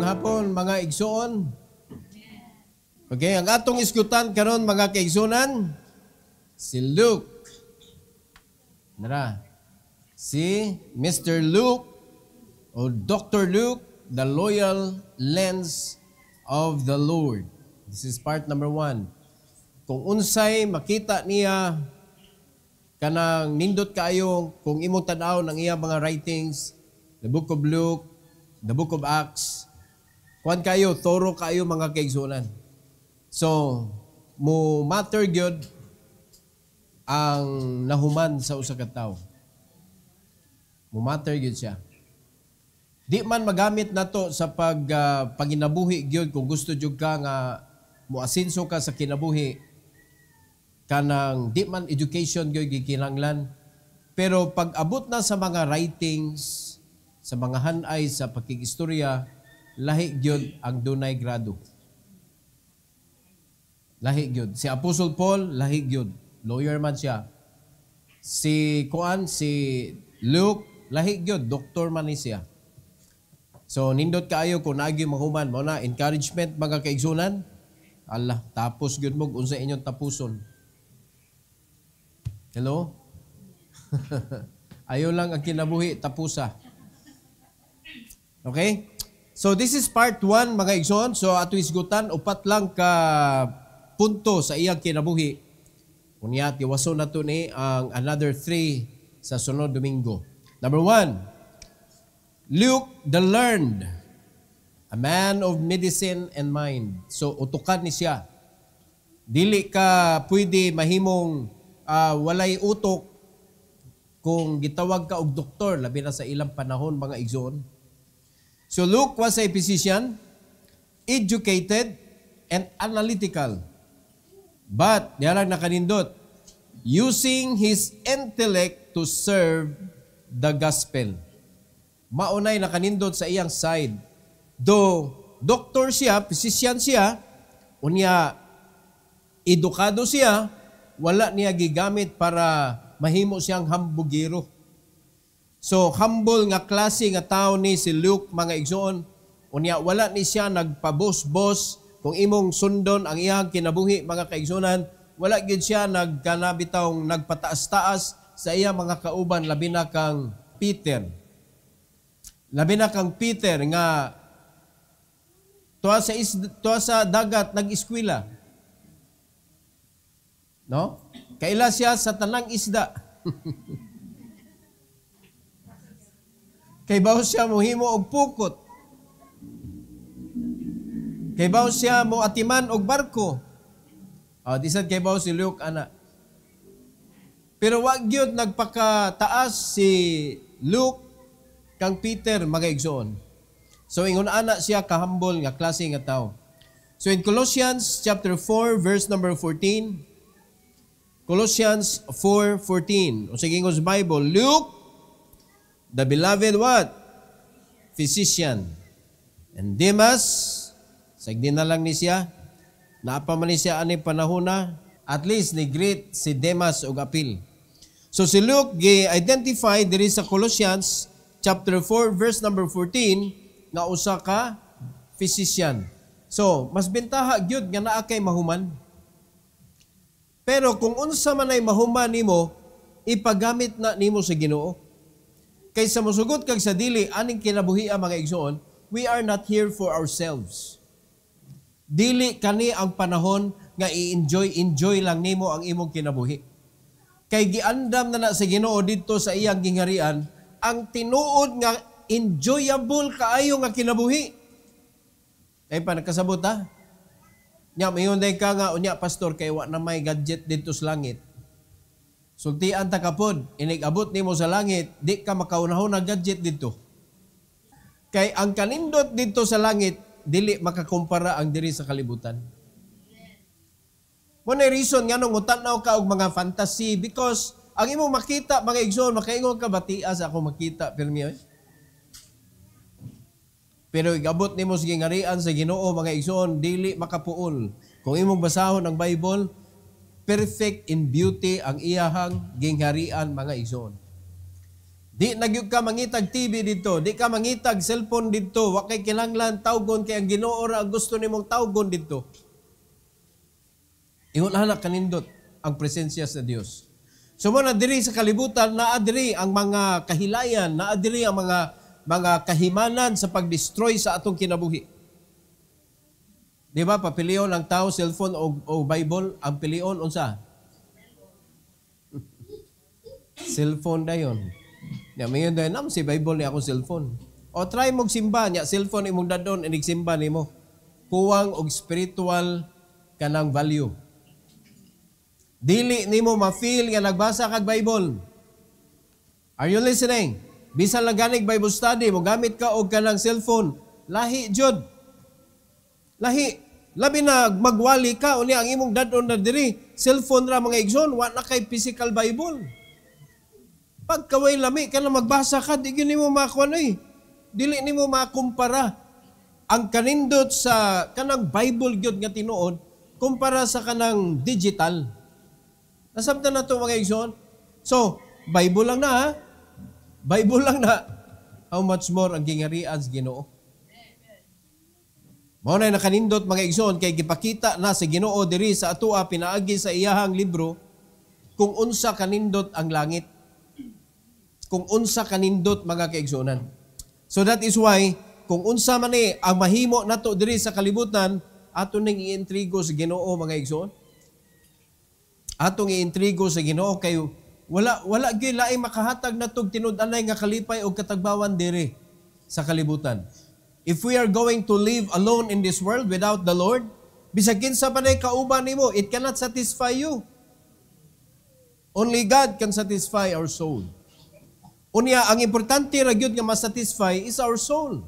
hapon mga igsoon. Okay, ang atong iskutan karon mga kaigsunan, si Luke. Nara, si Mr. Luke o Dr. Luke, the loyal lens of the Lord. This is part number 1. Kung unsay makita niya kanang nindot kaayo kung imong tan-aw ng iya mga writings, the book of Luke, the book of Acts, kuan kayo, thorough kayo mga kaigsunan. So, mo matter gyud ang nahuman sa usa ka tawo. Mo matter gyud siya. Di man magamit nato sa paginabuhi gyud kung gusto jud ka nga moasinso ka sa kinabuhi kanang di man education gyud gikinahanglan. Pero pag abot na sa mga writings, sa mga hanay sa pagkigistorya, lahi gyud ang dunay grado. Lahi gyud. Si Apostle Paul, lahi gyud. Lawyer man siya. Si Luke, lahi gyud. Doktor man ni siya. So, nindot kaayo kung naagi mahuman mo na encouragement mga kaigsunan. Allah, tapos gyud mo unsa inyong tapuson. Hello? Ayo lang ang kinabuhi, tapusa. Okay? So this is part 1 mga igsoon. So ato isgutan upat lang ka punto sa iyang kinabuhi. Unya tiwaso nato ni ang another 3 sa sunod Domingo. Number 1, Luke the learned, a man of medicine and mind. So utukan ni siya. Dili ka pwede mahimong walay utok kung gitawag ka og doktor labi na sa ilang panahon mga igsoon. So Luke was a physician, educated, and analytical. But, yarang nakanindot, using his intellect to serve the gospel. Maunay nakanindot sa iyang side. Though, doktor siya, physician siya, unya, edukado siya, wala niya gigamit para mahimo siyang hambugiro. So, humble nga klase nga tao ni si Luke, mga igsoon. Unya, wala ni siya nagpabos-bos kung imong sundon ang iyang kinabuhi, mga kaigsunan. Wala gid siya nagkanabitawng nagpataas-taas sa iyang mga kauban, labi na kang Peter. Labi na kang Peter nga tuwa sa dagat nag-eskwela. No? Kaila siya sa tanang isda. Kay bawo siya mohimo og pukot. Kay bawo siya mo atiman og barko. Disad kay bawo si Luke ana. Pero wag gyud nagpakataas si Luke kang Peter mga igsoon. So ingon ana siya kahambol nga klase nga tao. So in Colossians chapter 4 verse number 14, Colossians 4:14. O sige ngos Bible, Luke the beloved what? Physician. And Demas, sagdi na lang ni siya, naapaman ni siya ani panahona, at least ni greet si Demas og apil. So si Luke gi-identify diri sa Colossians chapter 4 verse number 14 nga usa ka physician. So, mas bentaha gyud nga naa kay mahuman. Pero kung unsa man ay mahuman nimo, ipagamit na nimo sa Ginoo. Kaysa mosugot kag sa dili aning kinabuhi mga igsoon, we are not here for ourselves. Dili kani ang panahon nga i-enjoy lang nimo ang imong kinabuhi. Kay giandam na sa Ginoo didto sa iyang gingharian ang tinuod nga enjoyable kaayo nga kinabuhi. Ay pa nakasabot ha? Nya mayon day ka nga unya pastor kay wa na may gadget didto sa langit. Sultian ta kapod, inig-abot nimo sa langit, di ka makaunahon na gadget dito. Kay ang kanindot dito sa langit, dili makakumpara ang diri sa kalibutan. Muna reason nga nung utanaw ka og mga fantasy because ang imong makita, mga igsoon, makaingon ka batia sa akong makita, pirmi. Pero igabot nimo sa gingarian sa Ginoo, mga igsoon, dili makapuol. Kung imong basahon ang Bible, perfect in beauty ang iyahang gingharian mga igsoon. Di nagyud ka mangitag TV dito, di ka mangitag cellphone dito, wa kay kinahanglan tawgon kay ang Ginoo ra ang gusto nimong tawgon dito. Ingon anak kanindot ang presensya sa Dios. So mo na diri sa kalibutan, naa diri ang mga kahilayan, naa diri ang mga kahimanan sa pag-destroy sa atong kinabuhi. Di ba, papilion ang tao, cellphone o Bible, ang pilion, unsa? Cellphone na yun. Ya, mayon dayon nam si Bible ni akong cellphone. O try mong simba niya, cellphone imong dadon, inig simba nimo. Kuwang og spiritual kanang value. Dili nimo ma-feel nga nagbasa kag Bible. Are you listening? Bisan lang ganig Bible study, mo gamit ka og kanang cellphone, lahi jud. Lahi. Labi na magwali ka, uni ang imong dadon na diri, cellphone ra mga igsoon, wa na kay physical Bible. Pagkaway lami ka na magbasa ka, di gini mo makuha na eh. Dili ni mo makumpara ang kanindot sa kanang Bible gyud nga tinuod kumpara sa kanang digital. Nasabtan na ito mga igsoon. So, Bible lang na ha. Bible lang na. How much more ang gingarian sa Ginoo? Mao na nakanindot mga igsoon kay gipakita na sa Ginoo diri sa atoa pinaagi sa iyahang libro kung unsa kanindot ang langit. Kung unsa kanindot mga kaigsunan. So that is why kung unsa man ang mahimo nato diri sa kalibutan, ato ning iintrigo sa Ginoo mga igsoon. Atong iintrigo sa Ginoo kay wala gyud laing makahatag natog tinud-anay nga kalipay og katagbawan diri sa kalibutan. If we are going to live alone in this world without the Lord, bisag kinsa pa nay kauban nimo, it cannot satisfy you. Only God can satisfy our soul. Unya, ang importante ra gyud nga ma-satisfy is our soul.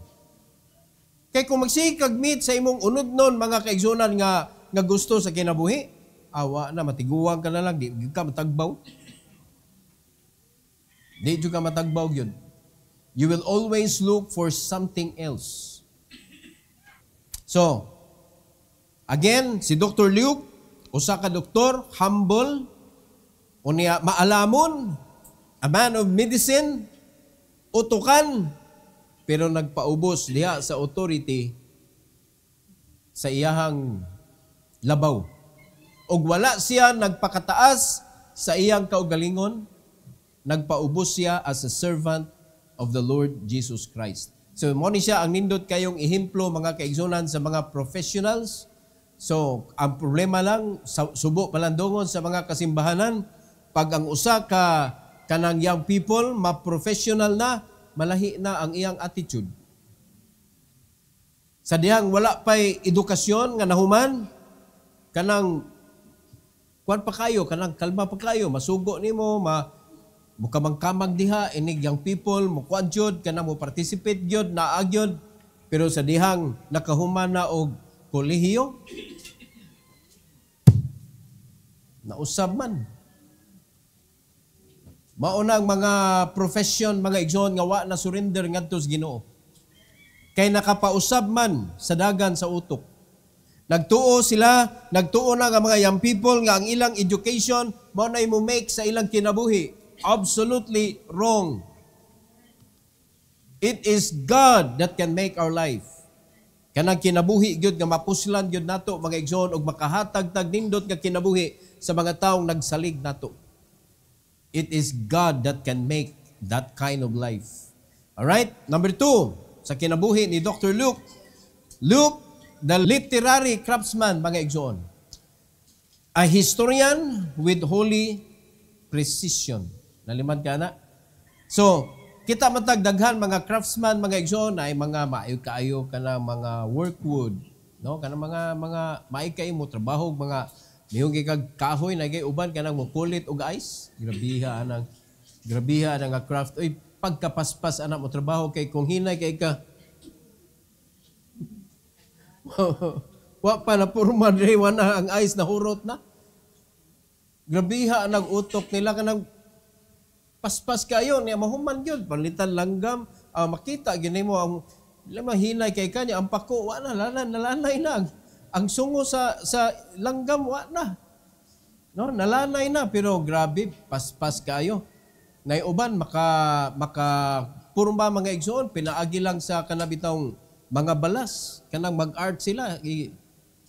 Kay kung magsikag meet sa imong unodnon mga kaigsunan nga gusto sa kinabuhi, awa na matiguang ka na lang, di ka matagbaw. Di ka matagbaw gyud. You will always look for something else. So, again, si Dr. Luke, usa ka doktor, humble, unya maalamon, a man of medicine, utukan, pero nagpaubos diha sa authority sa iyahang labaw. Og wala siya nagpakataas sa iyang kaugalingon, nagpaubos siya as a servant of the Lord Jesus Christ. So, mo ni siya ang nindot kayong ihemplo mga kaigsunan sa mga professionals. So, ang problema lang, subo palandongon sa mga kasimbahanan, pag ang usa ka kanang young people, ma-professional na, malahi na ang iyang attitude. Sa dihang wala pa'y edukasyon nga nahuman, kanang kuwan pa kayo, kanang kalma pa kayo, masugo nimo, mukamang-kamang diha, inig young people, mukuan jud, kanang mo participate jud, naagyod, pero sa dihang nakahuman na og kolehiyo, nausab man. Maunang mga profession, mga igsoon nga wa na surrender ngadto sa Ginoo. Kay nakapausab man sa dagan sa utok. Nagtuo na nga mga young people nga ang ilang education mao na mo make sa ilang kinabuhi. Absolutely wrong. It is God that can make our life. Kanang kinabuhi gyud nga mapuslan gyud nato mga igsoon og makahatag-tag nindot nga kinabuhi sa mga taong nagsalig nato. It is God that can make that kind of life. Alright? Number 2, sa kinabuhi ni Dr. Luke, the literary craftsman, mga igsoon. A historian with holy precision. Nalimad ka na? So, kita matagdaghan mga craftsman, mga igsoon, ay mga maayo-kaayo ka na mga workwood. No? Kana mga maayo-kaayo mo, trabaho, mga niyong kag kahoy na gay uban kanang mo kulit og ice. Grabiha ang craft. Oy, pagkapaspas anak mo trabaho kay kung hinay kay ka. Wa pa na purma dre na ang ice na hurot na. Grabiha ang utok nila kanang paspas kayo niya mahuman gyud palitan langgam makita gini mo ang mahinay kay kanya ang pako wa na nalanay na. Ang sungo sa langgam, wa na. No, nalanay na, pero grabe, paspas kayo. Uban maka puro ba mga igsoon pinaagi lang sa kanabitang mga balas kanang mag-art sila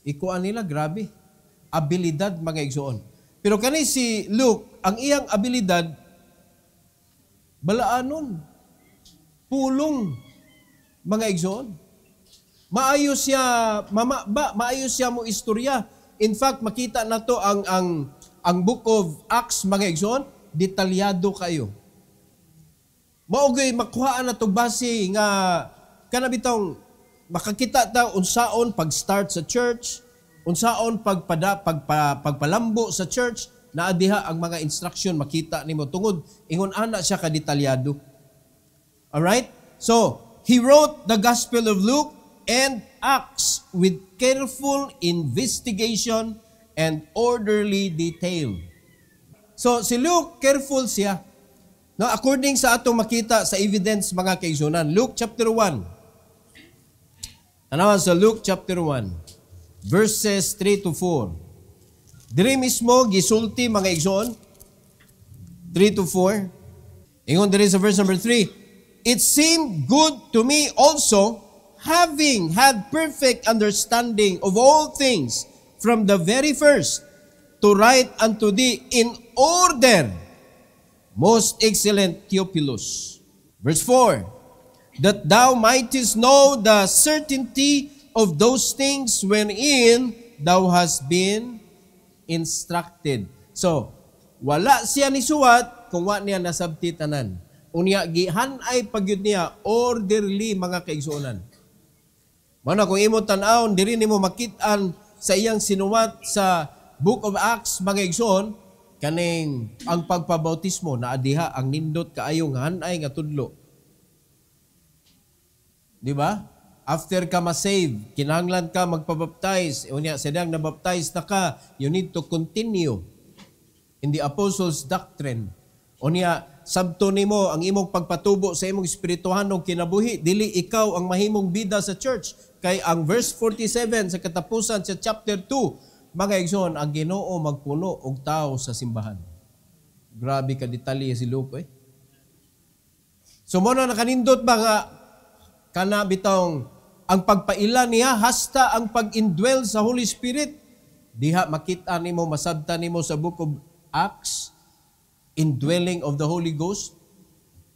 ikuan nila grabe abilidad mga igsoon. Pero kani si Luke ang iyang abilidad balaanon pulong mga igsoon. Maayos siya mo istorya. In fact makita nato ang Book of Acts mga igsoon detalyado kayo. Maugay makuha na to base nga kanabitong makakita ta unsaon pag-start sa church, unsaon pagpalambo sa church, naa diha ang mga instruction makita nimo tungod ingon ana siya ka detalyado. All right? So, he wrote the Gospel of Luke and Acts with careful investigation and orderly detail. So, si Luke, careful siya. No, according sa atong makita sa evidence mga kaigsunan. Luke chapter 1. Tanawan sa Luke chapter 1. Verses 3 to 4. Diri mismo, gisulti mga igsoon. 3 to 4. Ingon diri sa verse number 3. It seemed good to me also, having had perfect understanding of all things from the very first, to write unto thee in order, most excellent Theophilus. Verse 4, that thou mightest know the certainty of those things wherein thou hast been instructed. So, wala siya ni suwat kung wa niya nasabti tanan. Unya, gihanay pagyud niya, orderly mga kaigsuonan. Mana kung imo tan-awon, diri nimo makitaan sa iyang sinuwat sa Book of Acts, mga igsoon, kaning ang pagpabautismo na adiha ang nindot kaayong hanay nga tudlo. Di ba? After ka ma-save, kinahanglan ka magpabaptize. Unya, sadang nabaptize na ka, you need to continue in the apostles' doctrine. Unya, sabto nimo ang imong pagpatubo sa imong espirituhanong kinabuhi, dili ikaw ang mahimong bida sa church. Kay ang verse 47 sa katapusan sa chapter 2, mga igsoon, ang Ginoo magpuno og tao sa simbahan. Grabe ka detalye si Luke, eh. So, mo na nakanindot ba nga kana bitong ang pagpaila niya hasta ang pag-indwell sa Holy Spirit. Diha makita nimo, masabtan nimo sa Book of Acts, indwelling of the Holy Ghost.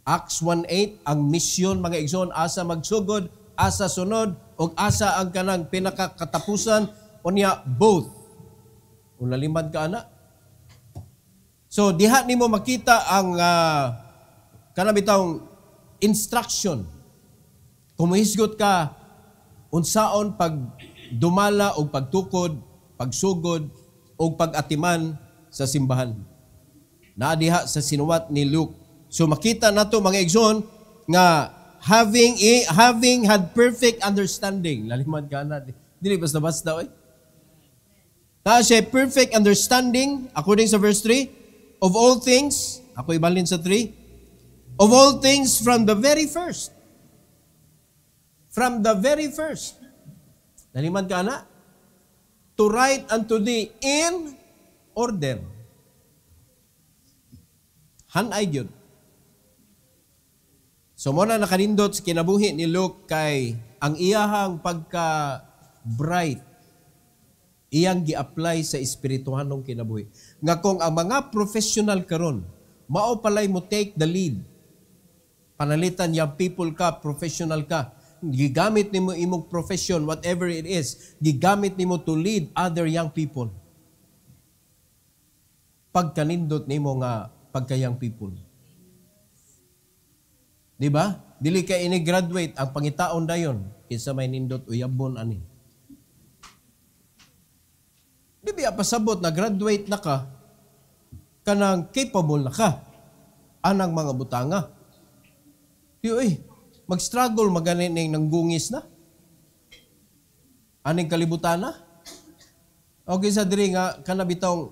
Acts 1:8, ang mission mga igsoon, asa magsugod, asa sunod, o asa ang kanang pinakakatapusan, unya both. Unalimad ka ana. So diha nimo makita ang kanabitang instruction. Kumuhisgot ka unsaon pag dumala o pagtukod, pagsugod o pag-atiman sa simbahan. Naa diha sa sinuwat ni Luke. So makita nato mga igsoon nga having had perfect understanding. Lalimad ka na. Dili basta-basta oy. Na siya perfect understanding, according sa verse 3, of all things, ako ibalin sa 3, of all things from the very first. From the very first. Nalimad ka na? To write unto thee in order. Hanay yun. So mo na nakanindot sa kinabuhi ni Luke kay ang iyahang pagka-bright iyang gi-apply sa espirituhanong kinabuhi. Nga kung ang mga professional karon mao palay mo take the lead. Panalitan young people ka, professional ka. Gigamit nimo imong profession, whatever it is, gigamit nimo to lead other young people. Pagkanindot nimo nga pagka-young people. Di ba? Dili ka ini-graduate ang pangitaon dayon kinsa may nindot uyabon ani. Di ba pasabot na graduate na ka kanang capable na ka anang mga butanga. Di mag-struggle maganing nanggungis na. Aning kalibutan na. Okay sa diri nga kanabitong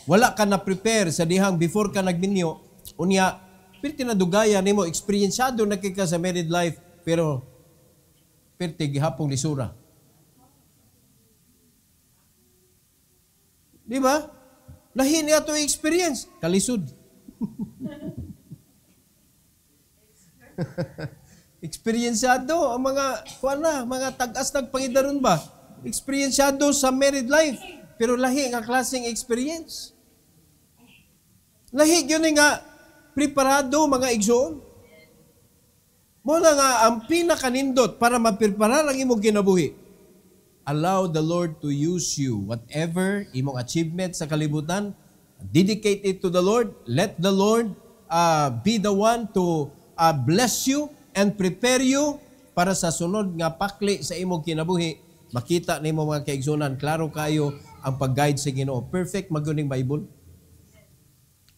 wala ka na prepare sa dihang before ka nagminyo unya pero tinadugaya nimo eksperyensyado na kay ka sa married life pero gihapong lisura. Di ba? Lahi niya to experience. Kalisod. Eksperyensyado ang mga mga tag-as nagpangidaron ba? Eksperyensyado sa married life, pero lahi nga klaseng experience. Lahi yun nga preparado mga igsoon. Mo na nga ang pinakanindot para maprepara ang imong kinabuhi. Allow the Lord to use you. Whatever imong achievement sa kalibutan, dedicate it to the Lord. Let the Lord be the one to bless you and prepare you para sa sunod nga pakli sa imong kinabuhi. Makita nimo mga kaigsunan, klaro kayo ang pag-guide sa Ginoo. Perfect magyuning Bible.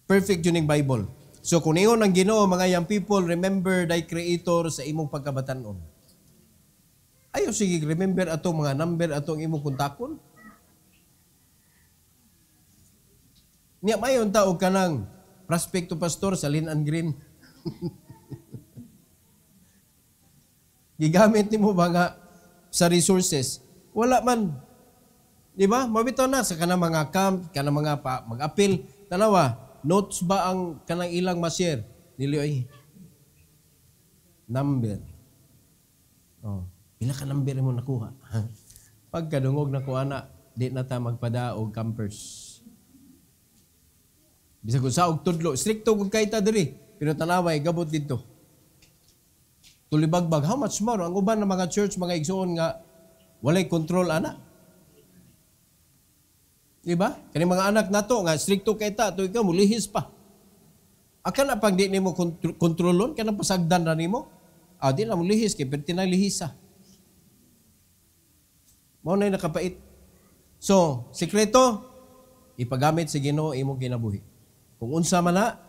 Perfect yuning Bible. So kung ingon ang Ginoo, mga young people, remember thy Creator sa imong pagkabatanon. Ayo sige, remember atong mga number atong imong kontakon. Niya mayon ta og kanang prospecto pastor sa Lin and Green. Gigamit nimo ba nga sa resources? Wala man. Di ba? Mabitaw na sa kanang mga camp, kanang mga mag-appeal. Tanawa, notes ba ang kanang ilang ma-share? Dili ay number. Oh, pila ka number mo nakuha? Pagkadungog nakuha na, di na ta magpada og campers. Bisa ko sa og tudlo, stricto kung kay ta diri, pero tanaway gabot dito. Tulibagbag, how much more? Ang uban ng mga church, mga igsoon nga, walay control ana. Diba? Kani mga anak nato nga, stricto kay ta, ito ikaw, mulihis pa. Aka na pag di nimo kontrolon, kanang pasagdan na nimo, di na mulihis, kay perti na lihisa. Mao na nakapait. So, sikreto, ipagamit sa Ginoo imong kinabuhi. Kung unsa man na,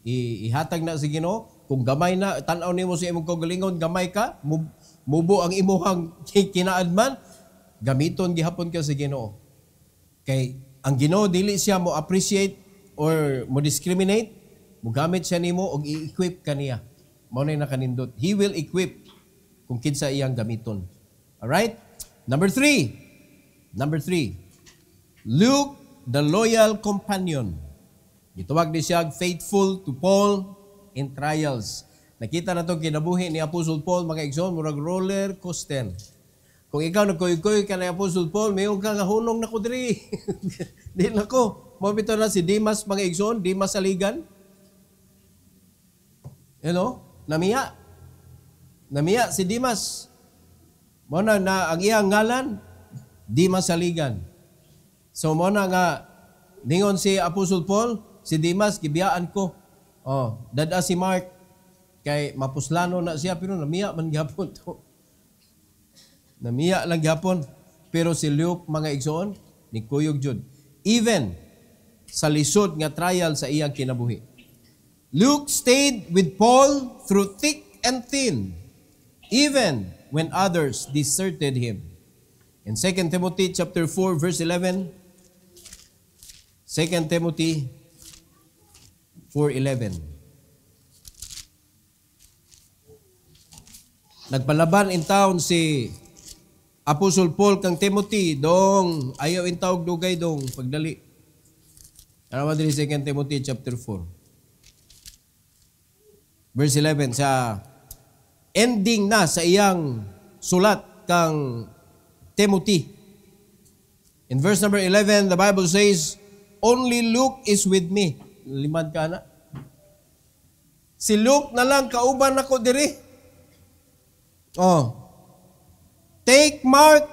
ihatag na sa Ginoo. Kung gamay na, tanaw nimo sa imong kagalingon, gamay ka, mubo ang imuhang kinaadman, gamiton gihapon ka sa Ginoo. Kay ang Ginoo dili siya mo appreciate or mo discriminate, mo gamit siya nimo og i-equip kaniya. Mao na nakanindot. He will equip kung kinsa iyang gamiton. All right? Number 3. Luke, the loyal companion. Gitawag ni siya faithful to Paul in trials. Nakita na itong kinabuhi ni Apostle Paul, mga igsoon, murag roller coaster. Kung ikaw nagkuy-kuy ka na Apostle Paul, mayroon ka nga hunong na ko diri. Di na ko. Mabito na si Dimas, mga igsoon, Dimas Saligan. You know? Namiya si Dimas. Muna na ang iyang ngalan, Dimas Saligan. So muna nga, ningon si Apostle Paul, si Dimas, gibiyaan ko. Dada si Mark, kay mapuslano na siya, pero namiya man gyapon to. Namiya lang gyapon. Pero si Luke, mga igsoon, ni kuyog jud. Even sa lisod nga trial sa iyang kinabuhi. Luke stayed with Paul through thick and thin, even when others deserted him. In 2 Timothy chapter 4, verse 11, 2 Timothy 4:11. Nagpalaban in town si Apostle Paul kang Timothy dong ayaw in tawag dugay dong pagdali. Ano man diri 2 Timothy chapter 4. Verse 11 sa ending na sa iyang sulat kang Timothy. In verse number 11, the Bible says, "Only Luke is with me." Limad ka na. Si Luke na lang kauban ako diri. Take Mark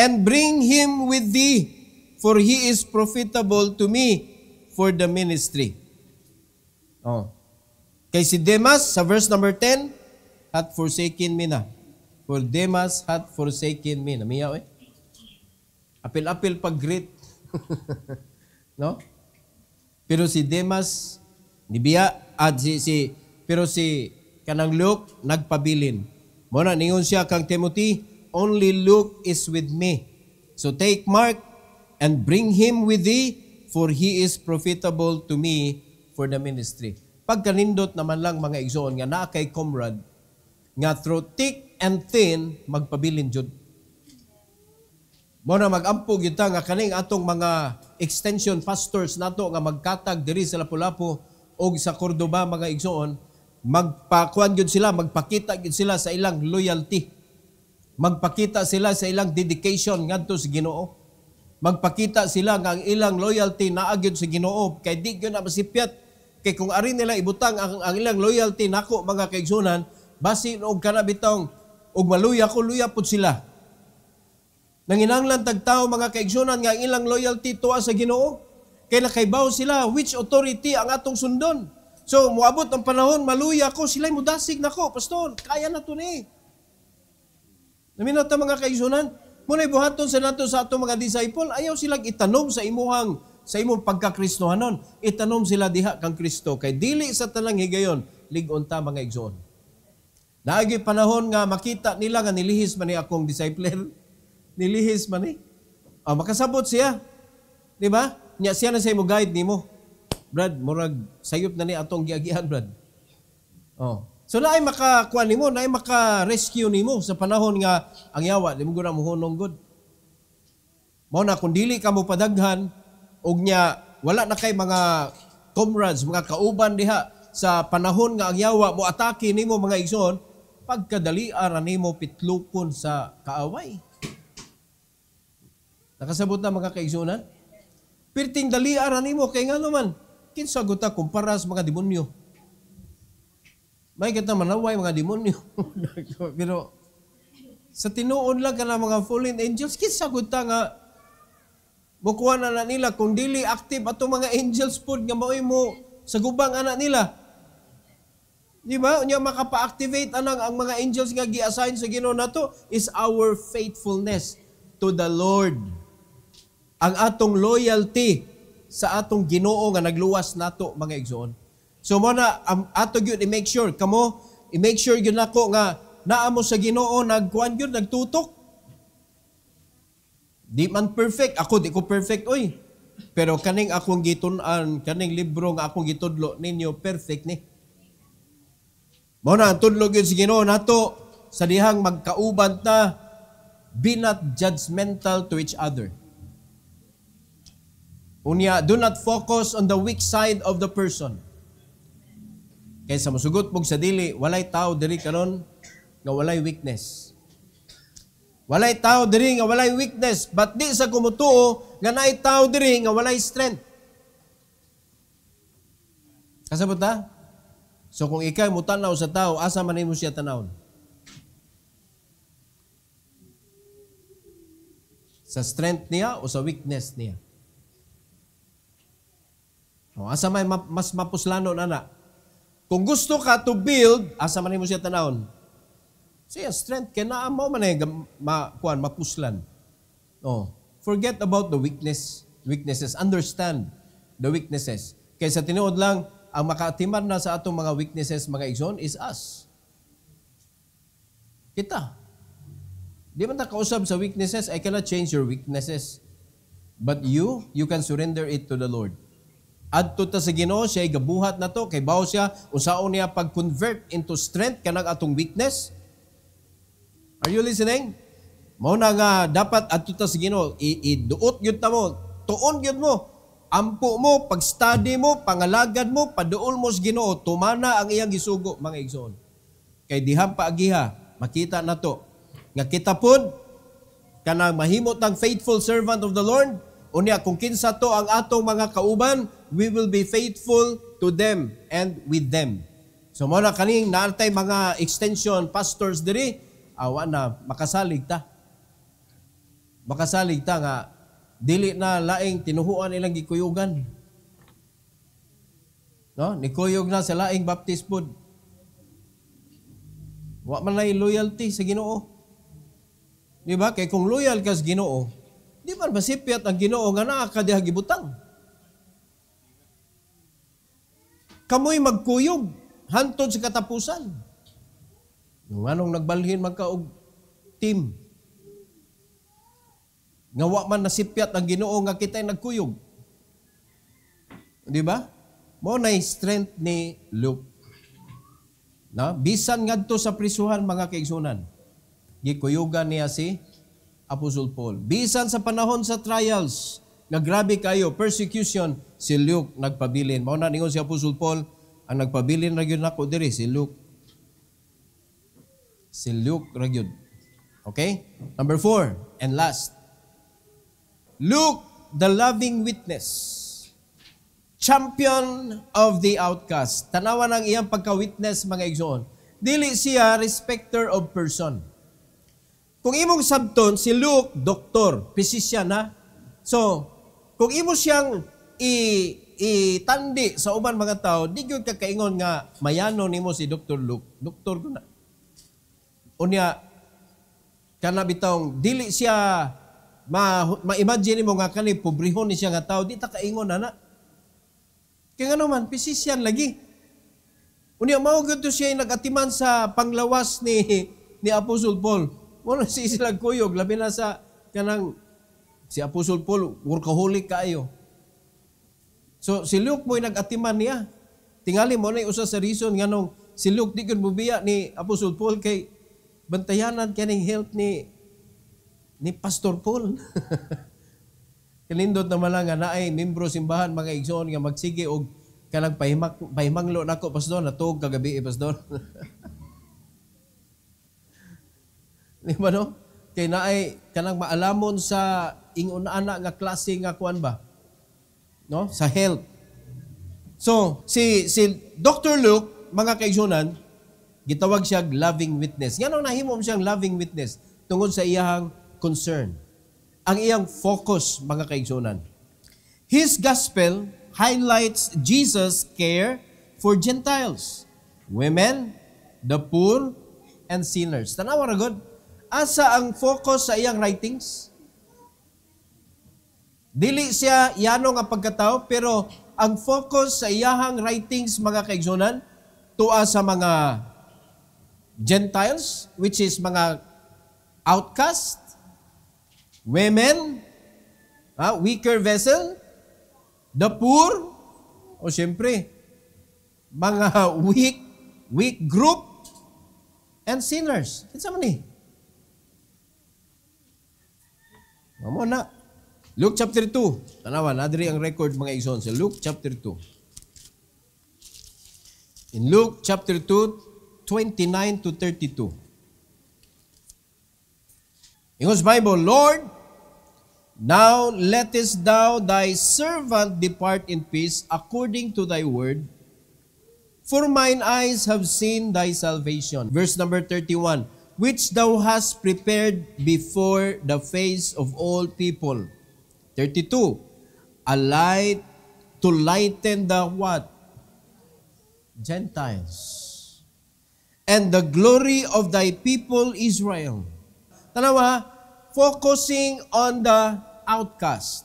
and bring him with thee, for he is profitable to me for the ministry. Kay si Demas, sa verse number 10, hath forsaken me na. For Demas hath forsaken me. Namiyaw eh. Apil-apil pag-greet. No? Pero si Demas, nibiya, pero si kanang Luke, nagpabilin. Muna, ningon siya kang Timothy, only Luke is with me. So take Mark and bring him with thee, for he is profitable to me for the ministry. Pagkanindot naman lang mga igsoon nga naa kay comrade, nga through thick and thin, magpabilin jud. Muna mag-ampog kita nga kaning atong mga extension pastors nato nga magkatag diri sa Lapu-Lapu o sa Cordoba mga igsoon, magpakuan gyud sila, magpakita gyud sila sa ilang loyalty. Magpakita sila sa ilang dedication ngadto sa Ginoo. Magpakita sila nga ang ilang loyalty naa gyud sa Ginoo kay di gyud na masipyat. Kay kung ari nila ibutang ang ilang loyalty nako mga kaigsunan, basin og kana bitong og maluya ko luya pud sila. Nanginanglan tagtao mga kaigsunan nga ang ilang loyalty tuwa sa Ginoo. Kay nakaibaw sila which authority ang atong sundon. So moabot ang panahon maluya ko sila mudasig nako, pastor. Kaya na to ni. Naminata mga kaigsunan, muna buhaton sa nato sa atong mga disciple, ayaw silang itanom sa imong pagkakristohanon. Itanom sila diha kang Kristo kay dili sa tanang higayon lig-on ta mga igsoon. Naagi panahon nga makita nila nga nilihis man ni akong discipler. Nilihis man ni. Makasabot siya. Di ba? Nya siya na sa imo guide nimo. Brad, murag sayop na ni atong giagihan, Brad. So naay makakuan nimo, naay maka-rescue nimo sa panahon nga ang yawa di mo gud mohunong gud. Mao na kung dili ka mo padaghan og nya wala na kay mga comrades, mga kauban diha sa panahon nga ang yawa mo atake nimo mga igsoon, pagkadalian nimo pitlukon sa kaaway. Nakasabot na mga kaigsunan? Pirting dalian nimo kay ngano man kinsa gud ta kumpara sa mga demonyo. May kita manaway mga demonyo. Pero sa tinuod lang ka na mga fallen angels, kinsa gud ta nga bukuan na nila kung dili active ato mga angels pod nga maoy mo sa gubang anak nila. Di ba? Unya makapa-activate ang mga angels nga gi-assign sa Ginoo nato is our faithfulness to the Lord. Ang atong loyalty sa atong Ginoo nga nagluwas nato mga igsoon. So mo na ato gyud i-make sure kamo i-make sure gyud nako nga naa mo sa Ginoo nagkuan gyud nagtutok. Di man perfect, ako di ko perfect oy. Pero kaning akong gitun-an, kaning libro nga akong gitudlo ninyo perfect ni. Mo na tudlo gyud sa Ginoo nato sa dihang magkauban ta, be not judgmental to each other. Unya, do not focus on the weak side of the person. Kaysa masugot mong sa dili, walay tao diri karon nga walay weakness. Walay tao diri nga walay weakness, but di sa kumutuo nga naay tao diri nga walay strength. Kasabot ta? So kung ikay mo tanaw sa tao, asa man nimo siya tanawon? Sa strength niya o sa weakness niya? O, asa may mas mapuslano na. Kung gusto ka to build, asa man mo siya tanawon? Siya strength kay naa mo man mapuslan. Forget about the weaknesses. Understand the weaknesses. Kaysa tinuod lang ang makaatiman na sa atong mga weaknesses mga igsoon is us. Kita. Di man ta kausab sa weaknesses, I cannot change your weaknesses. But you can surrender it to the Lord. Adto ta sa Ginoo siya gabuhat na to kay bawo siya unsaon niya pag-convert into strength kanang atong weakness. Are you listening? Mao na nga dapat adto ta sa Ginoo iduot gyud ta mo, tuon gyud mo, ampo mo, pag-study mo, pangalagad mo, paduol mo sa Ginoo, tumana ang iyang gisugo mga igsoon. Kay dihang paagiha makita nato nga kita pod kanang mahimot ang faithful servant of the Lord. Unya kung kinsa to ang atong mga kauban, we will be faithful to them and with them. So mo na kaning naantay mga extension pastors diri, awa na makasalig ta. Makasalig ta nga dili na laing tinuhuan ilang gikuyugan. No, nikuyog na sa laing baptist pod. Wa man lay loyalty sa Ginoo. Di ba? Kay kung loyal ka sa Ginoo, di man masipyat ang Ginoo nga naa ka diha gibutang. Kamoy magkuyog hantod sa katapusan. Yung anong nagbalhin magka og team. Nga wa man nasipyat ang Ginoo nga kita'y nagkuyog. Di ba? Mo na strength ni Luke. Na bisan ngadto sa prisuhan mga kaigsunan. Gikuyugan niya si Apostle Paul. Bisan sa panahon sa trials, nga grabe kayo, persecution, si Luke nagpabilin. Mao na ningon si Apostle Paul, Ang nagpabilin ra gyud nako diri si Luke. Si Luke ra gyud. Okay? Number 4 and last. Luke, the loving witness. Champion of the outcast. Tanawan ang iyang pagka-witness, mga igsoon. Dili siya respecter of person. Kung imong sabton, si Luke, doktor, physician na. So, kung imo siyang itandi sa uban mga tao, di gyud ka kaingon nga mayano nimo si Dr. Luke. Doktor ko na. Unya, kana bitawng dili siya ma-imagine mo nga kani pobrehon ni siya nga tao, di ta kaingon ana. Kaya nga naman, physician lagi. Unya, mao gyud siya nag-atiman sa panglawas ni Apostol Paul. Wala si silang kuyog, labi na sa kanang si Apostol Paul, workaholic kaayo. So, si Luke mo'y nag-atiman niya. Tingali mo na usa sa reason nga nung si Luke di kun bubiya ni Apostol Paul kay bantayanan kaning health ni Pastor Paul. Kalindot naman lang nga naay membro simbahan mga igsoon nga magsige og kanang pahimanglo nako pastor natug kagabi pastor. Di ba no? Kay naay kanang maalamon sa ingon ana nga klase nga kuan ba? No? Sa health. So, si Dr. Luke, mga kaigsunan, gitawag siya loving witness. Ngano nahimom siyang loving witness tungod sa iyang concern. Ang iyang focus, mga kaigsunan. His gospel highlights Jesus' care for Gentiles, women, the poor, and sinners. Tanawa ra gud. Asa ang focus sa iyang writings? Dili siya yano nga pagkatao, pero ang focus sa iyahang writings, mga kaigsunan, tuwa sa mga Gentiles, which is mga outcast, women, weaker vessel, the poor, o siyempre, mga weak group, and sinners. Kinsa man ni? Mamo na. Luke chapter 2. Tanawan, adiri ang record mga igsoon sa Luke chapter 2. In Luke chapter 2, 29 to 32. Ingos Bible, Lord, now lettest thou thy servant depart in peace according to thy word, for mine eyes have seen thy salvation. Verse number 31, which thou hast prepared before the face of all people. 32, a light to lighten the what? Gentiles. And the glory of thy people Israel. Tanawa, focusing on the outcast.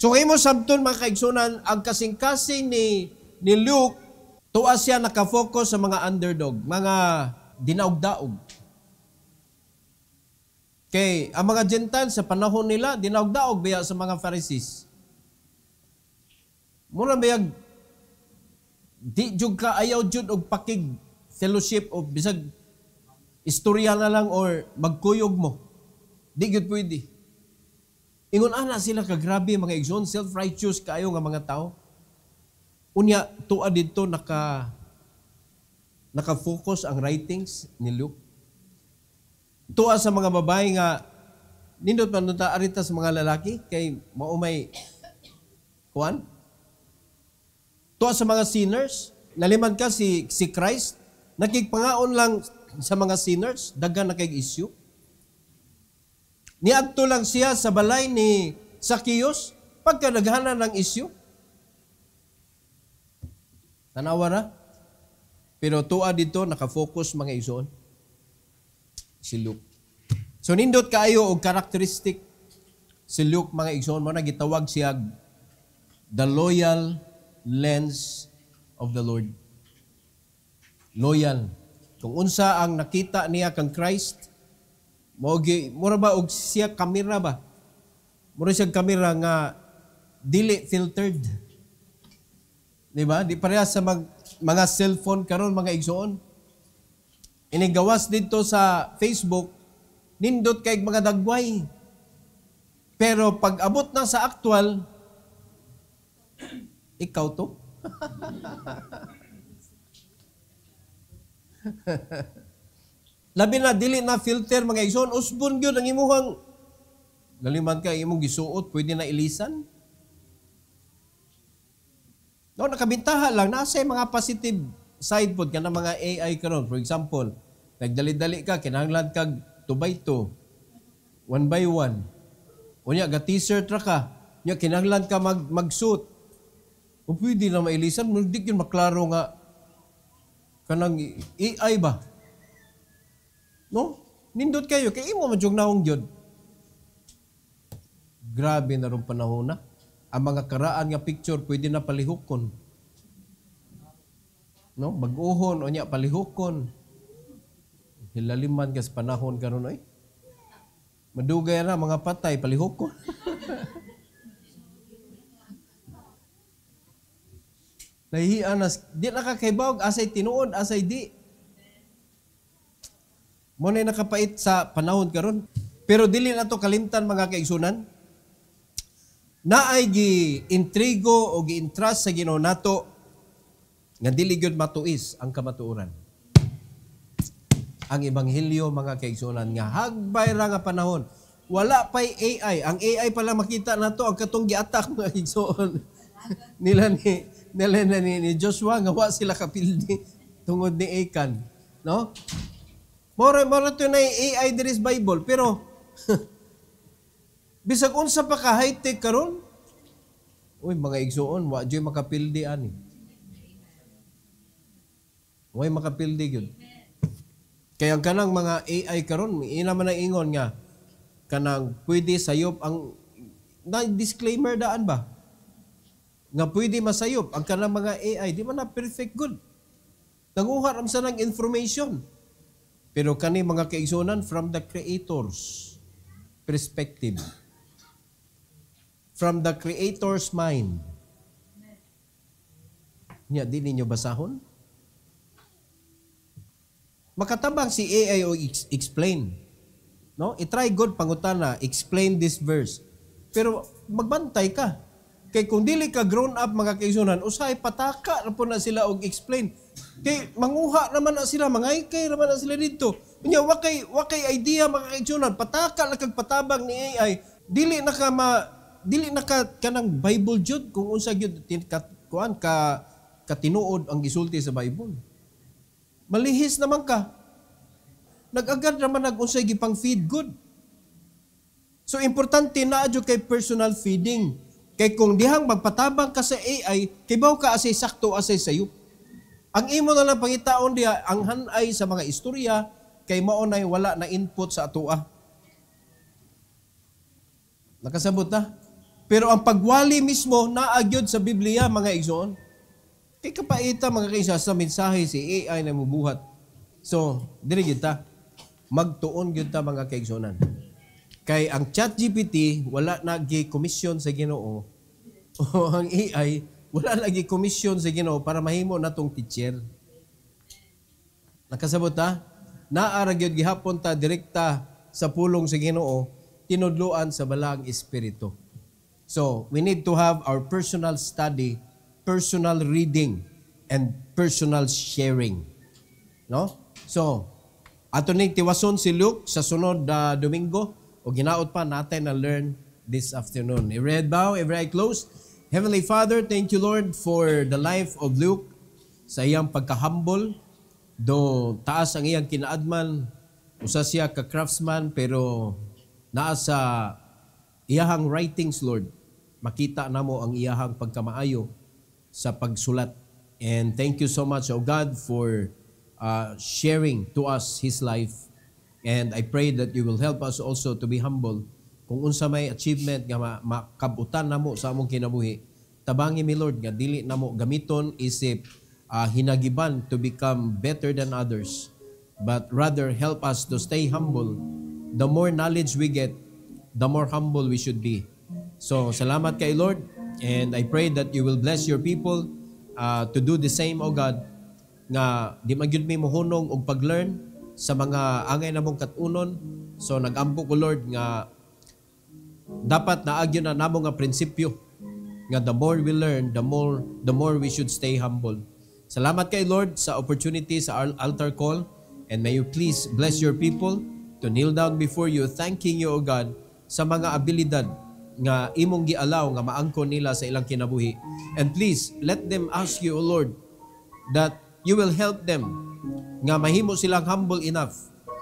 So kayo mo sabton mga kaigsunan, ang kasing-kasing ni Luke, tuwa siya nakafocus sa mga underdog, mga dinaog-daog. Kay ang mga Gentiles sa panahon nila, dinaog-daog biya sa mga Pharisees. Mura biyag, di jud ka ayaw jud og pakig fellowship o bisag istorya na lang or magkuyog mo. Di gud pwede. Ingon ana sila ka grabe mga igsoon, self-righteous kaayo nga mga tao. Unya tuwa didto naka-focus ang writings ni Luke. Tuwa sa mga babae nga nindot man ta arita sa mga lalaki kay mao may kuan. Tuwa sa mga sinners, naliman ka si Christ, nakigpangaon lang sa mga sinners, daghan na kay issue. Niadto lang siya sa balay ni Zacchaeus pagka naghanan ng issue. Tanawa na. Pero tuwa dito naka-focus mga igsoon si Luke. So nindot kaayo og characteristic si Luke mga igsoon mo na gitawag siya the loyal lens of the Lord. Loyal. Kung unsa ang nakita niya kang Christ, mura ba og siya kamera ba? Mura siya kamera nga dili filtered. Di ba? Di pareha sa mga cellphone karon mga igsoon. Inigawas dito sa Facebook, nindot kay mga dagway. Pero pag abot na sa actual, ikaw to. Labi na dili na filter mga igsoon, usbon gyud ang imuhang galiman ka imong gisuot, pwede na ilisan. No, nakabintaha lang nasa mga positive side pod kana mga AI karon. For example, nagdali-dali ka kinahanglan kag 2x2, 1x1. Unya ga t-shirt ra ka, nya kinahanglan ka mag-suit. O pwede na mailisan, di yun maklaro nga kanang AI ba? No? Nindot kayo, kay imo madyong naong yun. Grabe na rin panahon na. Ang mga karaan nga picture, pwede na palihukon. No? Mag-uhon, o niya, palihukon. Hilaliman ka sa panahon karon ay. Madugay na, mga patay, palihukon. Nahihiyan na, di nakakaibawag, asay tinuod, asay di. Muna nakapait sa panahon karon. Pero dili na to kalimtan mga kaigsunan. Naay gi intrigo o gi interest sa Ginoo nato nga dili gyud matuis ang kamatuoran. Ang ebanghelyo mga kaigsunan nga hagbay ra nga panahon. Wala pay AI. Ang AI pala makita nato ang katong giatak mga kaigsunan. nila ni Joshua nga wa sila kapildi tungod ni Achan, no? Mora to na AI there is Bible, pero bisag unsa pa ka high tech karon, uy mga igsuon wa joy makapildi ani. Way makapildi gyud. Kaya kanang mga AI karon ina man ang ingon nga kanang pwede sayop ang na disclaimer daan ba? Nga pwede masayop ang kanang mga AI, di man na perfect good. Nanguha ram sa nang information. Pero kani mga kaigsunan from the Creator's perspective. From the Creator's mind. Nya, di ninyo basahon? Makatabang si AI o explain. No? I-try God pangutana, explain this verse. Pero magbantay ka. Kay kung dili ka grown up mga kaigsunan, usahay pataka na po na sila og explain. Kay manguha naman na sila, mangay-kay naman na sila dito. Unya wakay idea mga kaigsunan, pataka na kag patabang ni AI. Dili na ka kanang Bible jud kung unsa gyud ka tinuod ang gisulti sa Bible. Malihis naman ka. Nag-agad naman nag-unsay gipang feed good. So importante na adyo kay personal feeding. Kay kung dihang magpatabang ka sa AI, kibaw ka asay sakto asay sayop. Ang imo na lang pangitaon diha ang hanay sa mga istorya kay maunay wala na input sa atoa. Nakasabot na? Pero ang pagwali mismo naagyod sa Biblia mga igsoon. Kay kapaita mga kaisa sa mensahe si AI na mubuhat. So, diri gyud ta. Magtuon gyud ta mga kaigsonan. Kay ang ChatGPT wala nagi komisyon sa Ginoo. O ang AI wala lagi komisyon sa Ginoo para mahimo natong teacher. Nakasabot ta? Naara gyud gihapon ta direkta sa pulong sa Ginoo tinudloan sa balang espiritu. So, we need to have our personal study, personal reading, and personal sharing. No? So, ato ning tiwason si Luke sa sunod na Domingo. O ginaot pa natin na learn this afternoon. Every head bow, every eye closed. Heavenly Father, thank you Lord for the life of Luke sa iyang pagka-humble. Do taas ang iyang kinaadman, usa siya ka-craftsman pero naa sa iyahang writings Lord. Makita namo ang iyahang pagkamaayo sa pagsulat. And thank you so much, O God, for sharing to us His life. And I pray that you will help us also to be humble. Kung unsa may achievement nga makabutan namo sa among kinabuhi, tabangi mi Lord nga dili namo gamiton isip hinagiban to become better than others, but rather help us to stay humble. The more knowledge we get, the more humble we should be. So, salamat kay Lord, and I pray that you will bless your people to do the same, O God, nga di man gyud mi mohunong og pag-learn sa mga angay namong katunon. So nagampo ko Lord nga dapat naagyo na namo nga prinsipyo nga the more we learn, the more we should stay humble. Salamat kay Lord sa opportunity sa altar call, and may you please bless your people to kneel down before you, thanking you, O God, sa mga abilidad nga imong gialaw nga maangkon nila sa ilang kinabuhi. And please, let them ask you, O Lord, that you will help them nga mahimo silang humble enough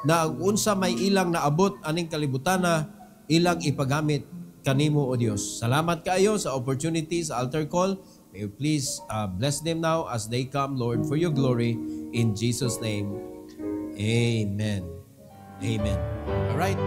na ang unsa may ilang naabot aning kalibutana, ilang ipagamit kanimo, O Dios. Salamat kaayo sa opportunity sa altar call. May you please bless them now as they come, Lord, for your glory. In Jesus' name, amen. Amen. All right.